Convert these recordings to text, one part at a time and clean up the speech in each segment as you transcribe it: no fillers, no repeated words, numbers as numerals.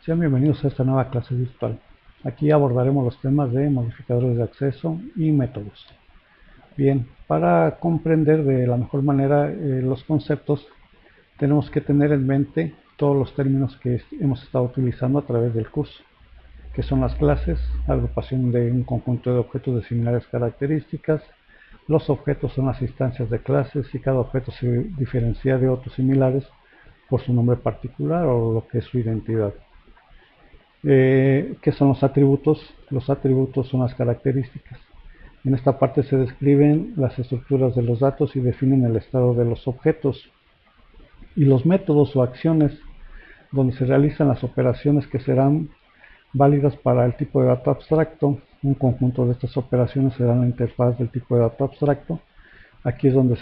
Sean bienvenidos a esta nueva clase virtual. Aquí abordaremos los temas de modificadores de acceso y métodos. Bien, para comprender de la mejor manera los conceptos, tenemos que tener en mente todos los términos que hemos estado utilizando a través del curso, que son las clases, agrupación de un conjunto de objetos de similares características. Los objetos son las instancias de clases y cada objeto se diferencia de otros similares por su nombre particular o lo que es su identidad. ¿Qué son los atributos? Los atributos son las características. En esta parte se describen las estructuras de los datos y definen el estado de los objetos. Y los métodos o acciones donde se realizan las operaciones que serán válidas para el tipo de dato abstracto. Un conjunto de estas operaciones será la interfaz del tipo de dato abstracto. Aquí es donde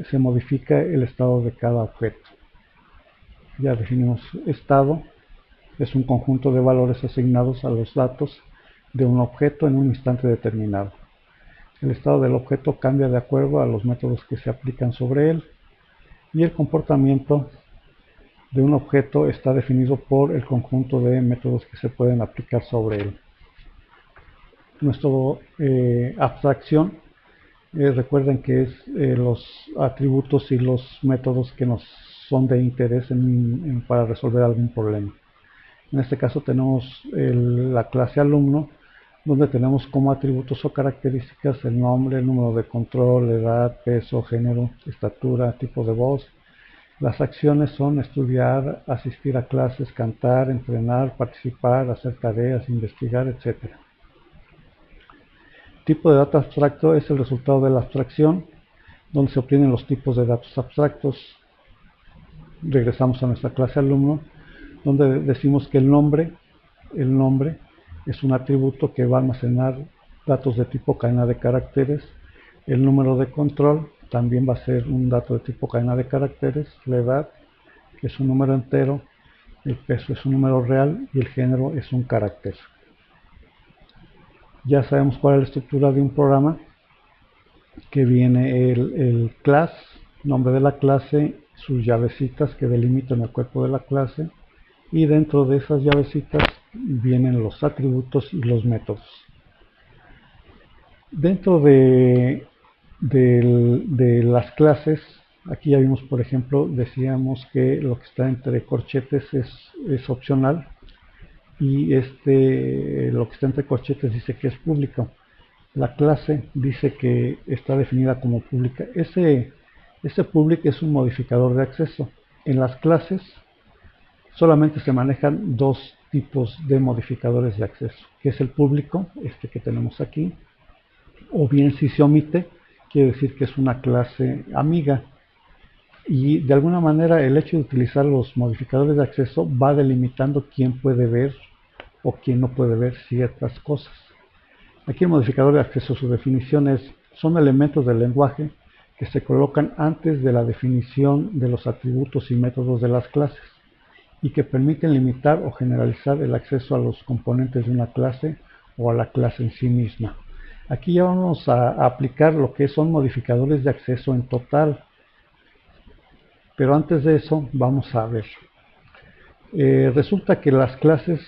se modifica el estado de cada objeto. Ya definimos estado. Es un conjunto de valores asignados a los datos de un objeto en un instante determinado. El estado del objeto cambia de acuerdo a los métodos que se aplican sobre él, y el comportamiento de un objeto está definido por el conjunto de métodos que se pueden aplicar sobre él. Nuestra abstracción, recuerden que es los atributos y los métodos que nos son de interés para resolver algún problema. En este caso tenemos la clase alumno, donde tenemos como atributos o características el nombre, el número de control, edad, peso, género, estatura, tipo de voz. Las acciones son estudiar, asistir a clases, cantar, entrenar, participar, hacer tareas, investigar, etc. Tipo de dato abstracto es el resultado de la abstracción, donde se obtienen los tipos de datos abstractos. Regresamos a nuestra clase alumno, donde decimos que el nombre es un atributo que va a almacenar datos de tipo cadena de caracteres. El número de control también va a ser un dato de tipo cadena de caracteres. La edad, que es un número entero. El peso es un número real y el género es un carácter. Ya sabemos cuál es la estructura de un programa, que viene el class, nombre de la clase, sus llavecitas que delimitan el cuerpo de la clase, y dentro de esas llavecitas vienen los atributos y los métodos. Dentro de las clases, aquí ya vimos, por ejemplo, decíamos que lo que está entre corchetes es opcional, y lo que está entre corchetes dice que es público. La clase dice que está definida como pública. Ese public es un modificador de acceso. En las clases solamente se manejan dos tipos de modificadores de acceso, que es el público, este que tenemos aquí, o bien si se omite, quiere decir que es una clase amiga. Y de alguna manera el hecho de utilizar los modificadores de acceso va delimitando quién puede ver o quién no puede ver ciertas cosas. Aquí el modificador de acceso, su definición es: son elementos del lenguaje que se colocan antes de la definición de los atributos y métodos de las clases, y que permiten limitar o generalizar el acceso a los componentes de una clase o a la clase en sí misma. Aquí ya vamos a aplicar lo que son modificadores de acceso en total, pero antes de eso vamos a ver. Resulta que las clases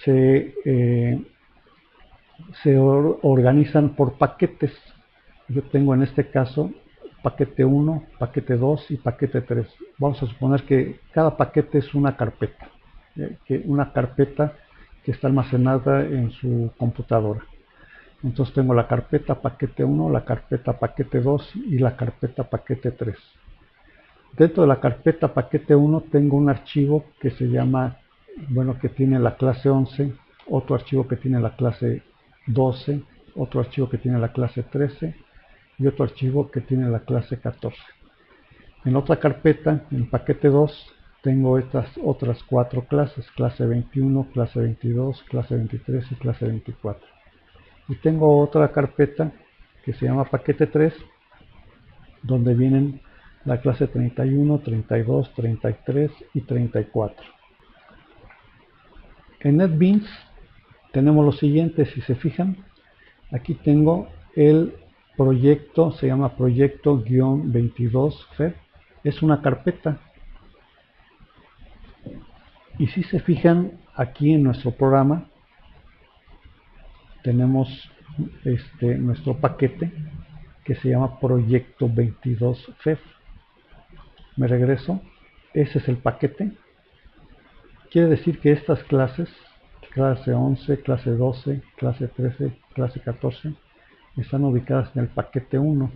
se organizan por paquetes. Yo tengo en este caso paquete 1, paquete 2 y paquete 3. Vamos a suponer que cada paquete es una carpeta, que está almacenada en su computadora. Entonces tengo la carpeta paquete 1, la carpeta paquete 2 y la carpeta paquete 3. Dentro de la carpeta paquete 1 tengo un archivo que se llama, que tiene la clase 11, otro archivo que tiene la clase 12, otro archivo que tiene la clase 13 y otro archivo que tiene la clase 14. En otra carpeta, en paquete 2, tengo estas otras 4 clases: clase 21, clase 22, clase 23 y clase 24. Y tengo otra carpeta que se llama paquete 3, donde vienen la clase 31, 32, 33 y 34. En NetBeans tenemos lo siguiente: si se fijan, aquí tengo el proyecto, se llama proyecto-22 FED, es una carpeta. Y si se fijan, aquí en nuestro programa tenemos nuestro paquete que se llama Proyecto 22 FEF. Me regreso, ese es el paquete. Quiere decir que estas clases, clase 11, clase 12, clase 13, clase 14, están ubicadas en el paquete 1.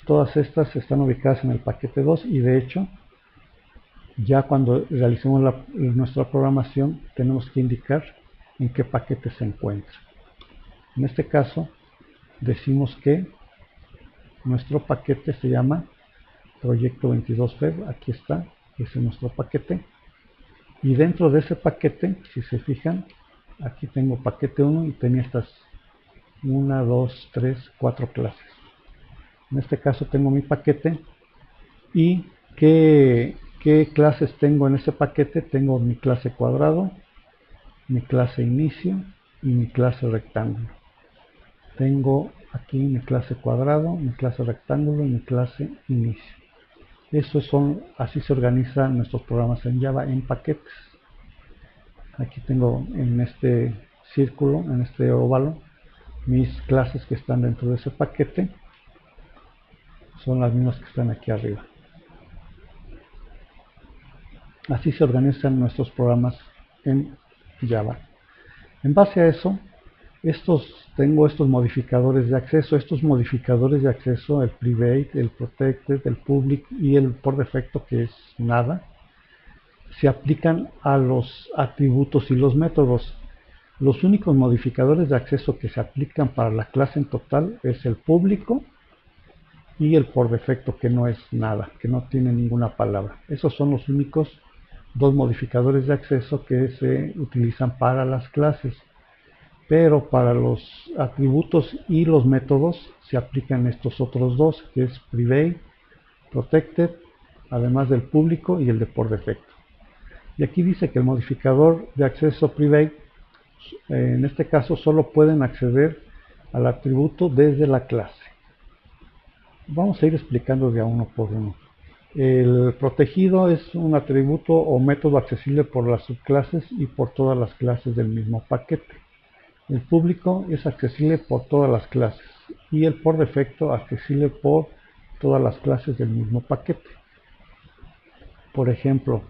Todas estas están ubicadas en el paquete 2 y de hecho, ya cuando realicemos nuestra programación, tenemos que indicar en qué paquete se encuentra. En este caso, decimos que nuestro paquete se llama Proyecto 22 FEB. Aquí está, ese es nuestro paquete. Y dentro de ese paquete, si se fijan, aquí tengo paquete 1 y tenía estas 1, 2, 3, 4 clases. En este caso tengo mi paquete y ¿qué clases tengo en ese paquete? Tengo mi clase cuadrado, mi clase inicio y mi clase rectángulo. Tengo aquí mi clase cuadrado, mi clase rectángulo y mi clase inicio. Así se organizan nuestros programas en Java en paquetes. Aquí tengo en este círculo, en este óvalo, mis clases que están dentro de ese paquete. Son las mismas que están aquí arriba. Así se organizan nuestros programas en Java. En base a eso, tengo estos modificadores de acceso. Estos modificadores de acceso, el private, el protected, el public y el por defecto, que es nada, se aplican a los atributos y los métodos. Los únicos modificadores de acceso que se aplican para la clase en total es el público y el por defecto, que no es nada, que no tiene ninguna palabra. Esos son los únicos dos modificadores de acceso que se utilizan para las clases. Pero para los atributos y los métodos se aplican estos otros dos, que es private, protected, además del público y el de por defecto. Y aquí dice que el modificador de acceso private, en este caso solo pueden acceder al atributo desde la clase. Vamos a ir explicando de a uno por uno. El protegido es un atributo o método accesible por las subclases y por todas las clases del mismo paquete. El público es accesible por todas las clases y el por defecto accesible por todas las clases del mismo paquete. Por ejemplo,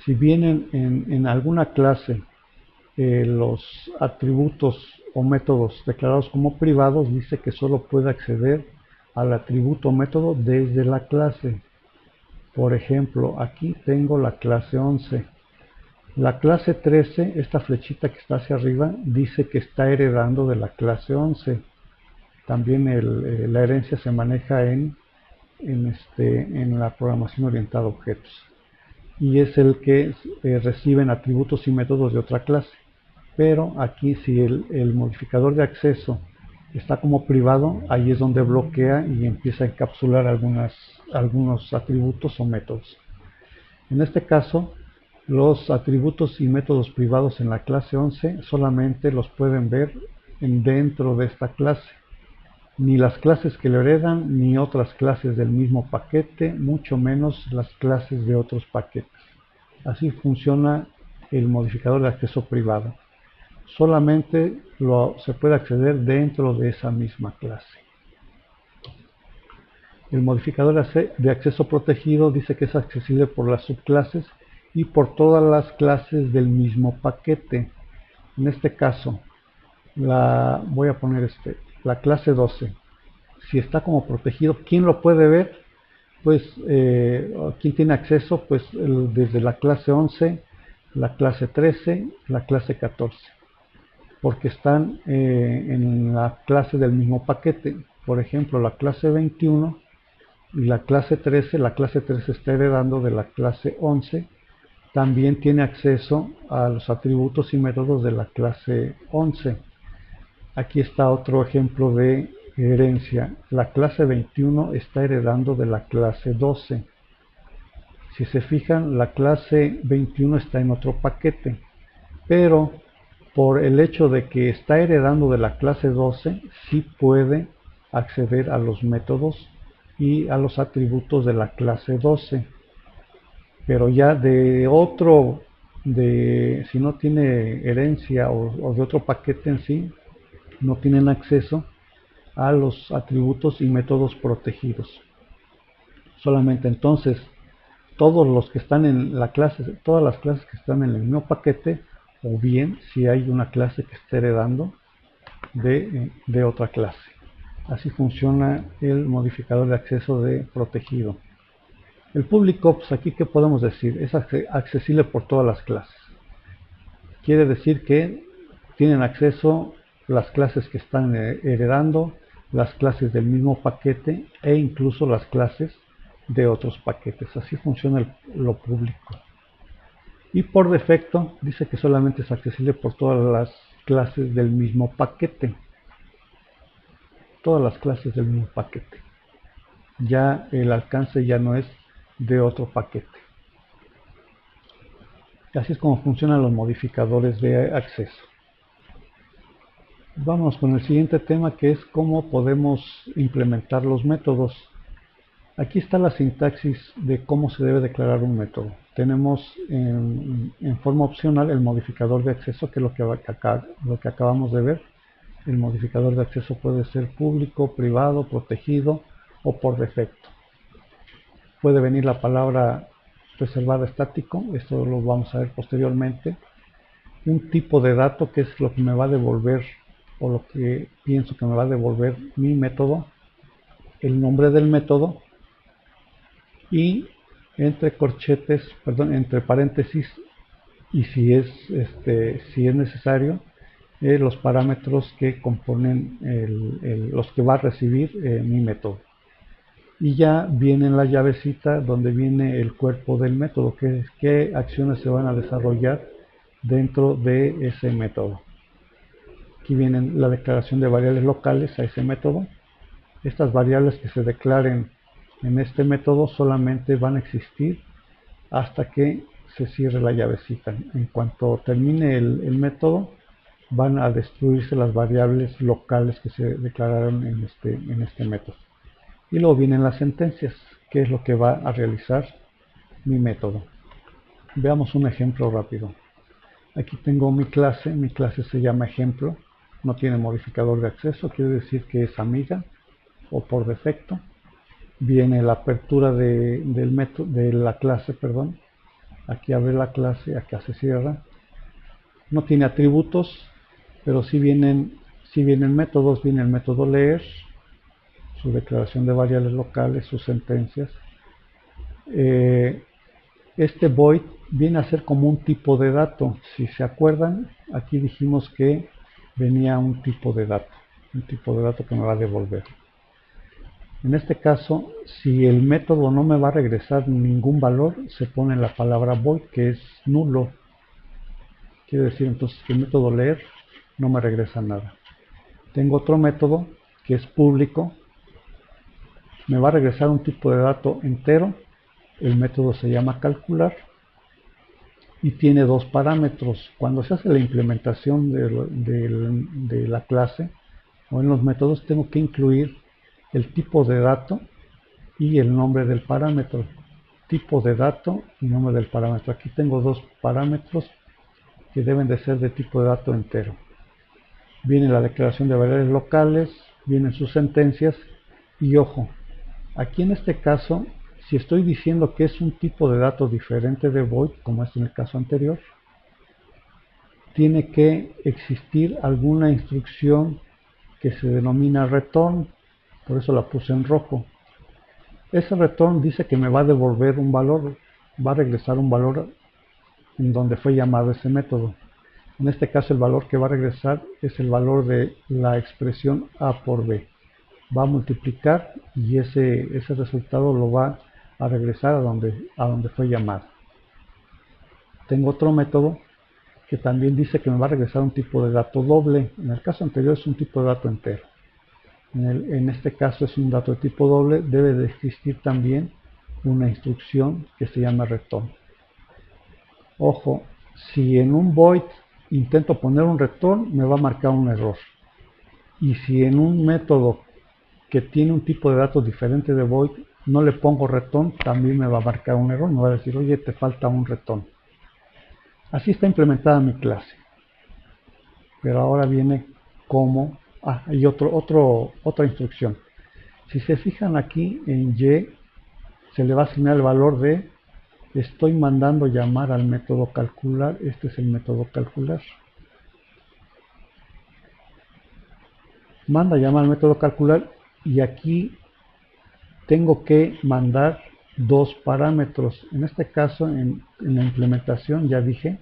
si vienen en alguna clase los atributos o métodos declarados como privados, dice que solo puede acceder al atributo o método desde la clase. Por ejemplo, aquí tengo la clase 11. La clase 13, esta flechita que está hacia arriba, dice que está heredando de la clase 11. También la herencia se maneja en la programación orientada a objetos. Y es el que reciben atributos y métodos de otra clase. Pero aquí, si el modificador de acceso está como privado, ahí es donde bloquea y empieza a encapsular algunos atributos o métodos. En este caso, los atributos y métodos privados en la clase 11 solamente los pueden ver dentro de esta clase. Ni las clases que lo heredan, ni otras clases del mismo paquete, mucho menos las clases de otros paquetes. Así funciona el modificador de acceso privado. Solamente se puede acceder dentro de esa misma clase. El modificador de acceso protegido dice que es accesible por las subclases y por todas las clases del mismo paquete. En este caso, voy a poner la clase 12. Si está como protegido, ¿quién lo puede ver? Pues, ¿quién tiene acceso? Pues desde la clase 11, la clase 13, la clase 14. Porque están en la clase del mismo paquete. Por ejemplo, la clase 21 y la clase 13 está heredando de la clase 11, también tiene acceso a los atributos y métodos de la clase 11. Aquí está otro ejemplo de herencia. La clase 21 está heredando de la clase 12. Si se fijan, la clase 21 está en otro paquete, pero por el hecho de que está heredando de la clase 12, sí puede acceder a los métodos y a los atributos de la clase 12. Pero ya de otro si no tiene herencia o de otro paquete en sí, no tienen acceso a los atributos y métodos protegidos. Solamente entonces todos los que están en la clase, todas las clases que están en el mismo paquete, o bien si hay una clase que esté heredando de otra clase. Así funciona el modificador de acceso de protegido. El público, pues aquí, ¿qué podemos decir? Es accesible por todas las clases. Quiere decir que tienen acceso las clases que están heredando, las clases del mismo paquete e incluso las clases de otros paquetes. Así funciona lo público. Y por defecto dice que solamente es accesible por todas las clases del mismo paquete. Todas las clases del mismo paquete. Ya el alcance ya no es de otro paquete. Así es como funcionan los modificadores de acceso. Vamos con el siguiente tema, que es cómo podemos implementar los métodos. Aquí está la sintaxis de cómo se debe declarar un método. Tenemos en forma opcional el modificador de acceso, que es lo que acabamos de ver. El modificador de acceso puede ser público, privado, protegido o por defecto. Puede venir la palabra reservada estático, esto lo vamos a ver posteriormente. Un tipo de dato, que es lo que me va a devolver o lo que pienso que me va a devolver mi método, el nombre del método y entre paréntesis, y si es necesario, los parámetros que componen los que va a recibir mi método. Y ya viene en la llavecita donde viene el cuerpo del método, qué acciones se van a desarrollar dentro de ese método. Aquí viene la declaración de variables locales a ese método. Estas variables que se declaren en este método solamente van a existir hasta que se cierre la llavecita. En cuanto termine el método, van a destruirse las variables locales que se declararon en este método. Y luego vienen las sentencias, que es lo que va a realizar mi método. Veamos un ejemplo rápido. Aquí tengo mi clase se llama ejemplo, no tiene modificador de acceso, quiere decir que es amiga o por defecto. Viene la apertura de la clase, perdón. Aquí abre la clase, acá se cierra. No tiene atributos, pero sí vienen métodos. Viene el método leer, su declaración de variables locales, sus sentencias. Este void viene a ser como un tipo de dato. Si se acuerdan, aquí dijimos que venía un tipo de dato que me va a devolver. En este caso, si el método no me va a regresar ningún valor, se pone la palabra void, que es nulo. Quiere decir entonces que el método leer no me regresa nada. Tengo otro método que es público, me va a regresar un tipo de dato entero. El método se llama calcular y tiene dos parámetros. Cuando se hace la implementación de la clase o en los métodos, tengo que incluir el tipo de dato y el nombre del parámetro. Tipo de dato y nombre del parámetro. Aquí tengo dos parámetros que deben de ser de tipo de dato entero. Viene la declaración de variables locales, vienen sus sentencias y ojo, aquí en este caso, si estoy diciendo que es un tipo de dato diferente de void, como es en el caso anterior, tiene que existir alguna instrucción que se denomina return, por eso la puse en rojo. Ese return dice que me va a devolver un valor, va a regresar un valor en donde fue llamado ese método. En este caso el valor que va a regresar es el valor de la expresión a por b. Va a multiplicar y ese resultado lo va a regresar a donde fue llamado. Tengo otro método que también dice que me va a regresar un tipo de dato doble. En el caso anterior es un tipo de dato entero. En este caso es un dato de tipo doble. Debe de existir también una instrucción que se llama return. Ojo, si en un void intento poner un return, me va a marcar un error. Y si en un método que tiene un tipo de datos diferente de void no le pongo return, también me va a marcar un error. Me va a decir, oye, te falta un return. Así está implementada mi clase. Pero ahora viene como... hay otra instrucción. Si se fijan aquí en Y, se le va a asignar el valor de estoy mandando llamar al método calcular. Este es el método calcular. Manda llamar al método calcular y aquí tengo que mandar dos parámetros. En este caso, en la implementación, ya dije,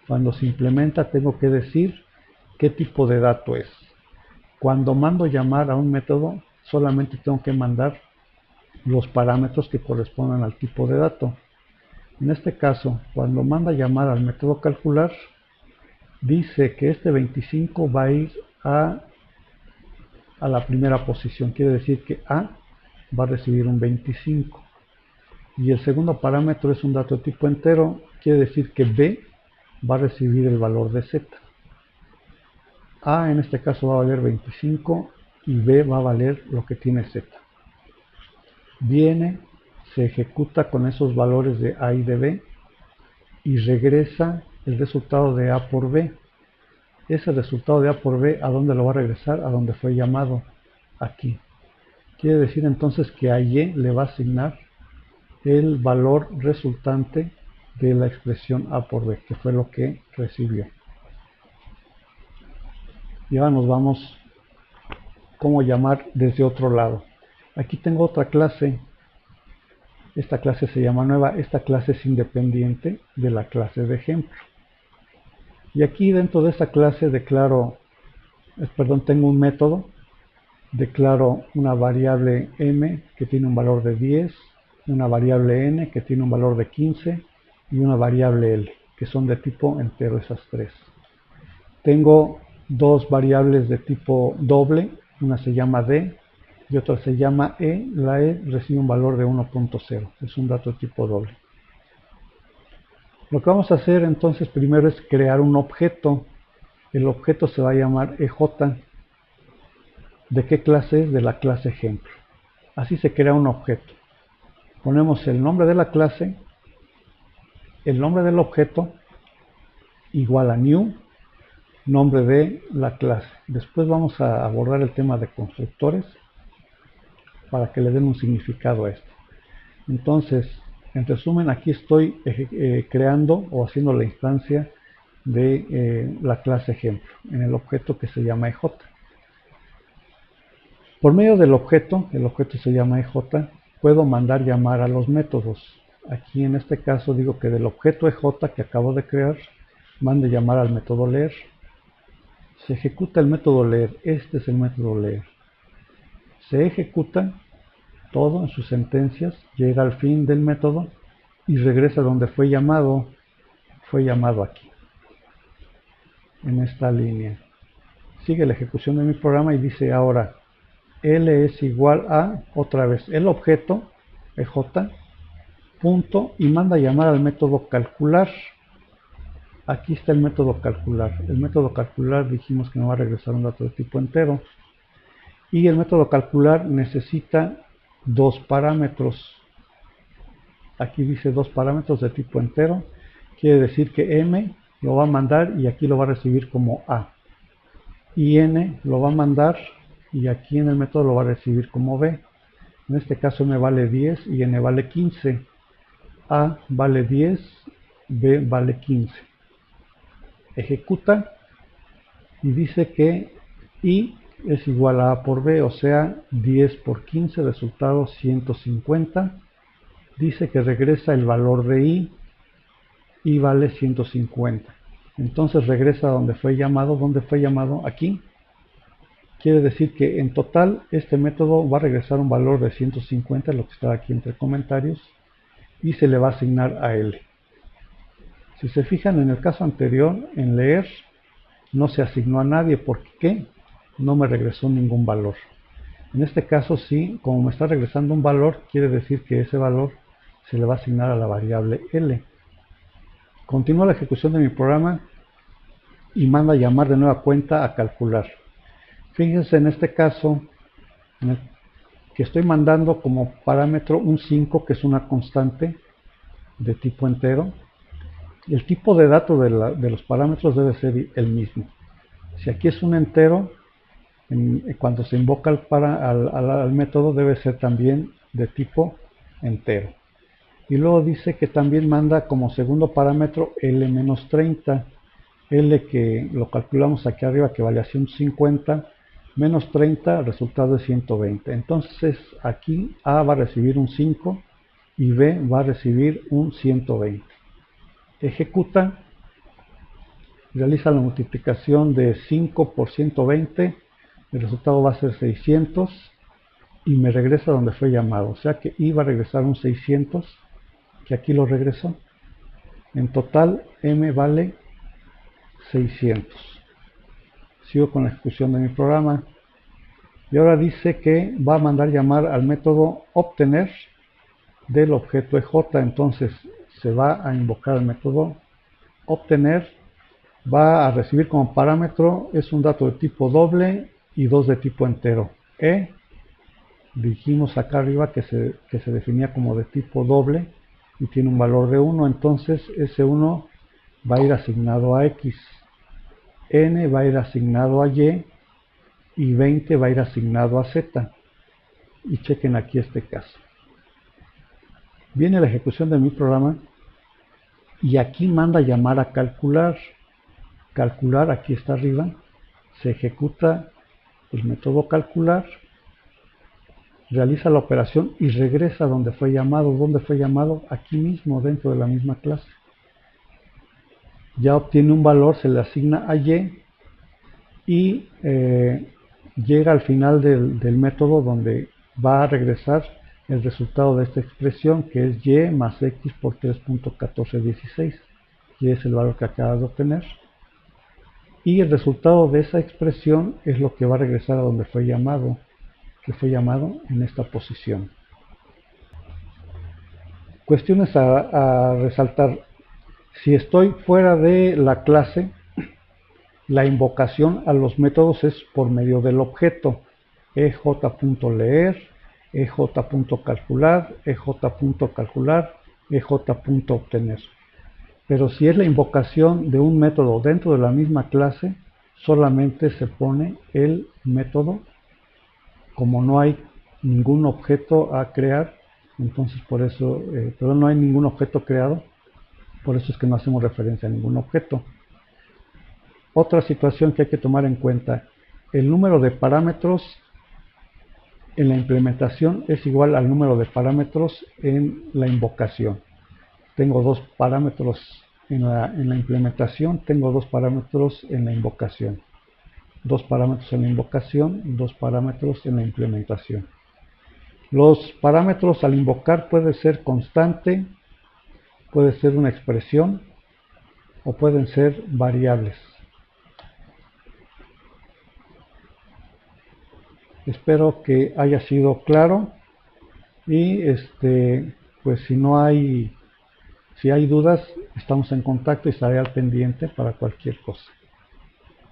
cuando se implementa tengo que decir qué tipo de dato es. Cuando mando llamar a un método, solamente tengo que mandar los parámetros que correspondan al tipo de dato. En este caso, cuando manda llamar al método calcular, dice que este 25 va a ir a la primera posición. Quiere decir que A va a recibir un 25. Y el segundo parámetro es un dato de tipo entero. Quiere decir que B va a recibir el valor de Z. A en este caso va a valer 25 y B va a valer lo que tiene Z. Viene, se ejecuta con esos valores de A y de B y regresa el resultado de A por B. Ese resultado de A por B, ¿a dónde lo va a regresar? A donde fue llamado, aquí. Quiere decir entonces que a Y le va a asignar el valor resultante de la expresión A por B, que fue lo que recibió. Y ahora nos vamos cómo llamar desde otro lado. Aquí tengo otra clase. Esta clase se llama nueva. Esta clase es independiente de la clase de ejemplo. Y aquí dentro de esta clase tengo un método. Declaro una variable m que tiene un valor de 10, una variable n que tiene un valor de 15 y una variable l, que son de tipo entero esas tres. Tengo dos variables de tipo doble, una se llama d y otra se llama e. La e recibe un valor de 1.0, es un dato de tipo doble. Lo que vamos a hacer entonces primero es crear un objeto. El objeto se va a llamar ej. ¿De qué clase es? De la clase ejemplo. Así se crea un objeto. Ponemos el nombre de la clase, el nombre del objeto, igual a new, nombre de la clase. Después vamos a abordar el tema de constructores para que le den un significado a esto. Entonces, en resumen, aquí estoy creando o haciendo la instancia de la clase ejemplo en el objeto que se llama ej. Por medio del objeto, el objeto se llama ej, puedo mandar llamar a los métodos. Aquí en este caso digo que del objeto ej que acabo de crear, mande llamar al método leer. Se ejecuta el método leer, este es el método leer. Se ejecuta todo en sus sentencias, llega al fin del método y regresa donde fue llamado aquí, en esta línea. Sigue la ejecución de mi programa y dice ahora L es igual a, otra vez, el objeto, ej, punto, y manda llamar al método calcular. Aquí está el método calcular. El método calcular dijimos que me va a regresar un dato de tipo entero. Y el método calcular necesita dos parámetros. Aquí dice dos parámetros de tipo entero. Quiere decir que m lo va a mandar y aquí lo va a recibir como a. Y n lo va a mandar y aquí en el método lo va a recibir como b. En este caso m vale 10 y n vale 15. A vale 10, b vale 15. Ejecuta y dice que i es igual a por b, o sea 10 por 15, resultado 150. Dice que regresa el valor de i vale 150. Entonces regresa donde fue llamado. ¿Dónde fue llamado? Aquí. Quiere decir que en total este método va a regresar un valor de 150, lo que está aquí entre comentarios, y se le va a asignar a L. Si se fijan en el caso anterior, en leer, no se asignó a nadie. ¿Por qué? No me regresó ningún valor. En este caso sí, como me está regresando un valor, quiere decir que ese valor se le va a asignar a la variable L. Continúa la ejecución de mi programa y manda llamar de nueva cuenta a calcular. Fíjense en este caso que estoy mandando como parámetro un 5, que es una constante de tipo entero, El tipo de dato de los parámetros debe ser el mismo. Si aquí es un entero, cuando se invoca al método debe ser también de tipo entero. Y luego dice que también manda como segundo parámetro L-30, L que lo calculamos aquí arriba que vale a 150, menos 30, el resultado es 120. Entonces aquí A va a recibir un 5 y B va a recibir un 120. Ejecuta, realiza la multiplicación de 5 por 120, el resultado va a ser 600 y me regresa donde fue llamado. O sea que I va a regresar un 600, que aquí lo regresó. En total M vale 600. Sigo con la ejecución de mi programa. Y ahora dice que va a mandar llamar al método obtener del objeto EJ. Entonces se va a invocar el método obtener. Va a recibir como parámetro, es un dato de tipo doble y dos de tipo entero. Dijimos acá arriba que se definía como de tipo doble y tiene un valor de 1. Entonces ese 1 va a ir asignado a X. N va a ir asignado a y 20 va a ir asignado a Z. Y chequen aquí este caso. Viene la ejecución de mi programa y aquí manda llamar a calcular. Calcular, aquí está arriba, se ejecuta el método calcular, realiza la operación y regresa donde fue llamado. ¿Dónde fue llamado? Aquí mismo, dentro de la misma clase. Ya obtiene un valor, se le asigna a y llega al final del método donde va a regresar el resultado de esta expresión, que es y más x por 3.1416. Y es el valor que acaba de obtener. Y el resultado de esa expresión es lo que va a regresar a donde fue llamado, que fue llamado en esta posición. Cuestiones a resaltar. Si estoy fuera de la clase, la invocación a los métodos es por medio del objeto ej.leer, ej.calcular, ej.calcular, ej.obtener. Pero si es la invocación de un método dentro de la misma clase, solamente se pone el método. Como no hay ningún objeto a crear, entonces por eso, no hay ningún objeto creado, por eso es que no hacemos referencia a ningún objeto. Otra situación que hay que tomar en cuenta, el número de parámetros en la implementación es igual al número de parámetros en la invocación. Tengo dos parámetros en la implementación, tengo dos parámetros en la invocación. Dos parámetros en la invocación, dos parámetros en la implementación. Los parámetros al invocar puede ser constante, puede ser una expresión o pueden ser variables. Espero que haya sido claro y pues si hay dudas, estamos en contacto y estaré al pendiente para cualquier cosa.